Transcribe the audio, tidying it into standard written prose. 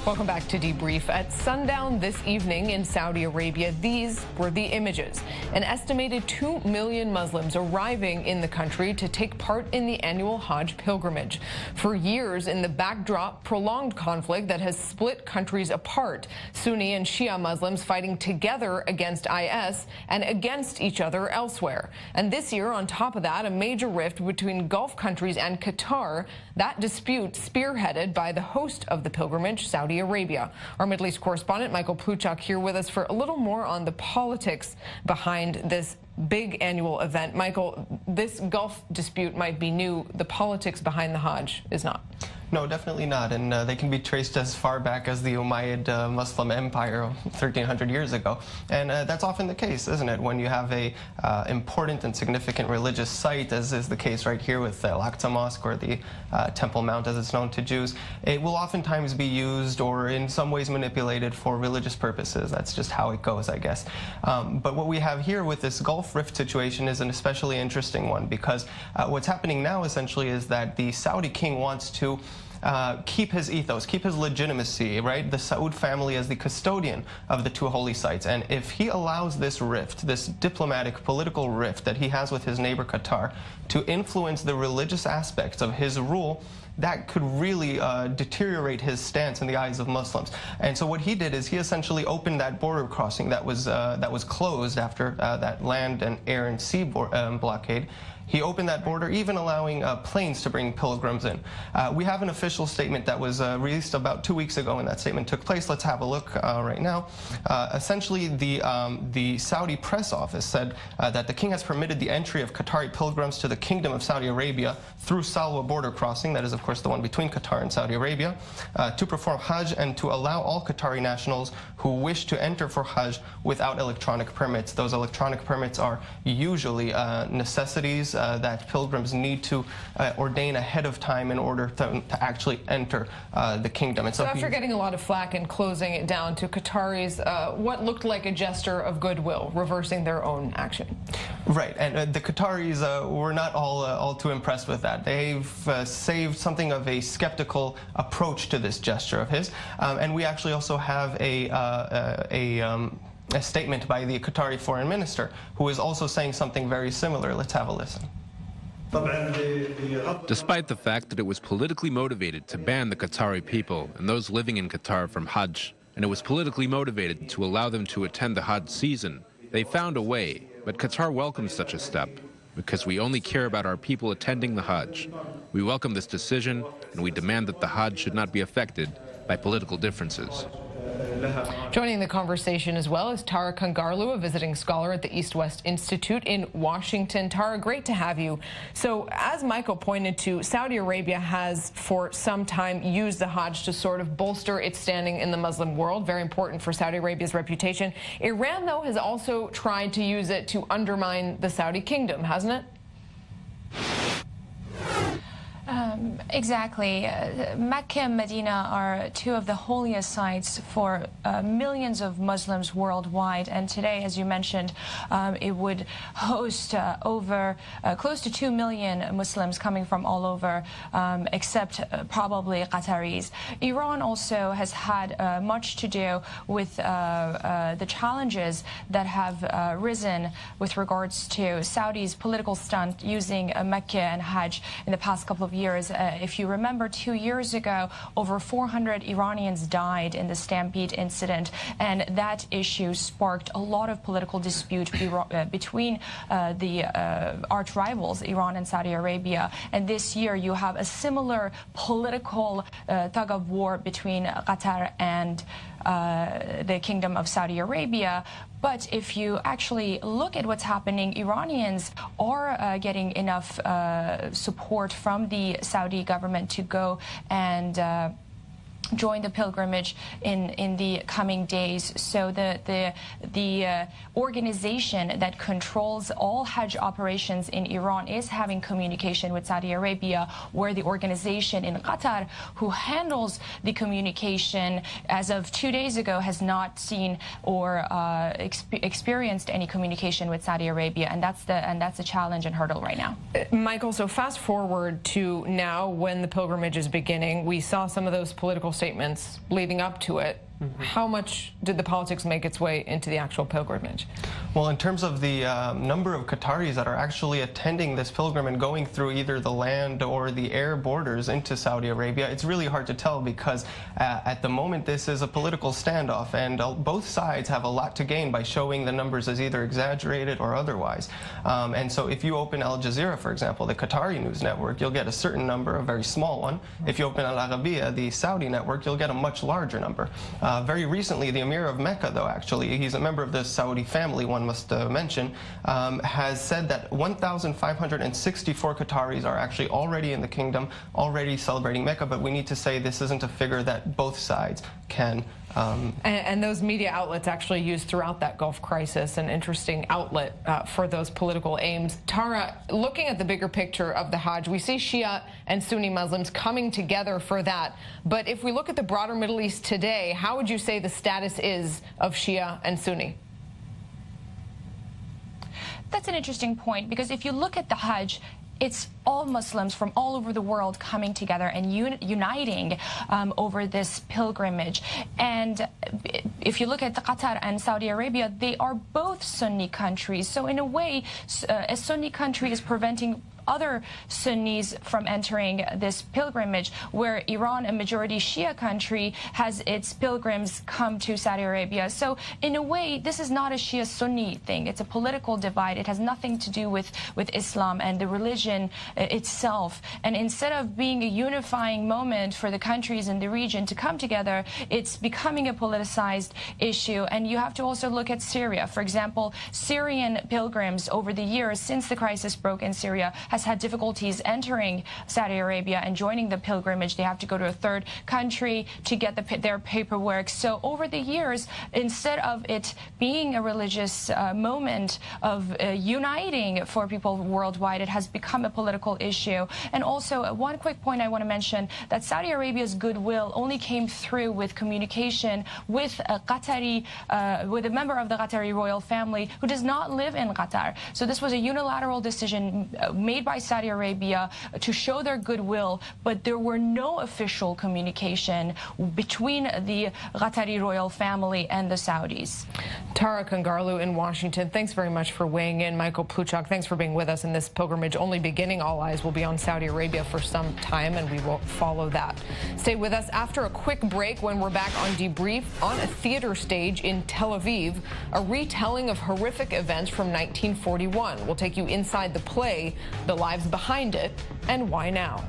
Welcome back to Debrief. At sundown this evening in Saudi Arabia, these were the images. An estimated 2 million Muslims arriving in the country to take part in the annual Hajj pilgrimage. For years, in the backdrop, prolonged conflict that has split countries apart. Sunni and Shia Muslims fighting together against IS and against each other elsewhere. And this year, on top of that, a major rift between Gulf countries and Qatar. That dispute spearheaded by the host of the pilgrimage, Saudi Arabia. Our Middle East correspondent Michael Pluchak here with us for a little more on the politics behind this big annual event. Michael, this Gulf dispute might be new. The politics behind the Hajj is not. No, definitely not, and they can be traced as far back as the Umayyad Muslim Empire 1,300 years ago. And that's often the case, isn't it? When you have a important and significant religious site, as is the case right here with Al-Aqsa Mosque, or the Temple Mount as it's known to Jews, it will oftentimes be used or in some ways manipulated for religious purposes. That's just how it goes, I guess. But what we have here with this Gulf Rift situation is an especially interesting one, because what's happening now essentially is that the Saudi king wants to keep his ethos, keep his legitimacy, right? The Saud family as the custodian of the two holy sites. And if he allows this rift, this diplomatic, political rift that he has with his neighbor Qatar to influence the religious aspects of his rule, that could really deteriorate his stance in the eyes of Muslims. And so what he did is he essentially opened that border crossing that was closed after that land and air and sea blockade. He opened that border, even allowing planes to bring pilgrims in. We have an official statement that was released about 2 weeks ago when that statement took place. Let's have a look right now. Essentially, the Saudi press office said that the king has permitted the entry of Qatari pilgrims to the Kingdom of Saudi Arabia through Salwa border crossing, that is, of course, the one between Qatar and Saudi Arabia, to perform Hajj and to allow all Qatari nationals who wish to enter for Hajj without electronic permits. Those electronic permits are usually necessities that pilgrims need to ordain ahead of time in order to actually enter the kingdom. And so after getting a lot of flack and closing it down to Qataris, what looked like a gesture of goodwill, reversing their own action. Right, and the Qataris were not all too impressed with that. They've saved something of a skeptical approach to this gesture of his, and we actually also have a statement by the Qatari foreign minister, who is also saying something very similar. Let's have a listen. Despite the fact that it was politically motivated to ban the Qatari people and those living in Qatar from Hajj, and it was politically motivated to allow them to attend the Hajj season, they found a way. But Qatar welcomes such a step, because we only care about our people attending the Hajj. We welcome this decision, and we demand that the Hajj should not be affected by political differences. Joining the conversation as well is Tara Kangarlu, a visiting scholar at the East-West Institute in Washington. Tara, great to have you. So, as Michael pointed to, Saudi Arabia has for some time used the Hajj to sort of bolster its standing in the Muslim world, very important for Saudi Arabia's reputation. Iran, though, has also tried to use it to undermine the Saudi kingdom, hasn't it? Exactly. Mecca and Medina are two of the holiest sites for millions of Muslims worldwide. And today, as you mentioned, it would host over close to 2 million Muslims coming from all over, except probably Qataris. Iran also has had much to do with the challenges that have risen with regards to Saudi's political stunt using Mecca and Hajj in the past couple of years. If you remember, 2 years ago, over 400 Iranians died in the Stampede incident, and that issue sparked a lot of political dispute between the arch rivals, Iran and Saudi Arabia. And this year, you have a similar political tug of war between Qatar and the Kingdom of Saudi Arabia. But if you actually look at what's happening, Iranians are getting enough support from the Saudi government to go and join the pilgrimage in the coming days. So the organization that controls all Hajj operations in Iran is having communication with Saudi Arabia, where the organization in Qatar who handles the communication as of 2 days ago has not seen or experienced any communication with Saudi Arabia, and that's a challenge and hurdle right now. Michael, so fast forward to now when the pilgrimage is beginning, we saw some of those political statements leading up to it. How much did the politics make its way into the actual pilgrimage? Well, in terms of the number of Qataris that are actually attending this pilgrim and going through either the land or the air borders into Saudi Arabia, it's really hard to tell because at the moment this is a political standoff, and both sides have a lot to gain by showing the numbers as either exaggerated or otherwise. And so if you open Al Jazeera, for example, the Qatari news network, you'll get a certain number, a very small one. If you open Al Arabiya, the Saudi network, you'll get a much larger number. Very recently, the Emir of Mecca, though, actually, he's a member of the Saudi family, one must mention, has said that 1,564 Qataris are actually already in the kingdom, already celebrating Mecca, but we need to say this isn't a figure that both sides can. And those media outlets actually used throughout that Gulf crisis, an interesting outlet for those political aims. Tara, looking at the bigger picture of the Hajj, we see Shia and Sunni Muslims coming together for that. But if we look at the broader Middle East today, how would you say the status is of Shia and Sunni? That's an interesting point, because if you look at the Hajj, it's all Muslims from all over the world coming together and uniting over this pilgrimage. And if you look at Qatar and Saudi Arabia, they are both Sunni countries. So in a way, a Sunni country is preventing other Sunnis from entering this pilgrimage, where Iran, a majority Shia country, has its pilgrims come to Saudi Arabia. So in a way, this is not a Shia-Sunni thing. It's a political divide. It has nothing to do with Islam and the religion itself. And instead of being a unifying moment for the countries in the region to come together, it's becoming a politicized issue. And you have to also look at Syria. For example, Syrian pilgrims over the years since the crisis broke in Syria has had difficulties entering Saudi Arabia and joining the pilgrimage. They have to go to a third country to get their paperwork. So over the years, instead of it being a religious moment of uniting for people worldwide, it has become a political issue. And also, one quick point I want to mention, that Saudi Arabia's goodwill only came through with communication with a Qatari, with a member of the Qatari royal family who does not live in Qatar. So this was a unilateral decision made by Saudi Arabia to show their goodwill, but there were no official communication between the Qatari royal family and the Saudis. Tara Kangarlu in Washington, thanks very much for weighing in. Michael Pluchak, thanks for being with us in this pilgrimage. Only beginning, all eyes will be on Saudi Arabia for some time, and we will follow that. Stay with us after a quick break when we're back on Debrief. On a theater stage in Tel Aviv, a retelling of horrific events from 1941. We'll take you inside the play, the lives behind it, and why now.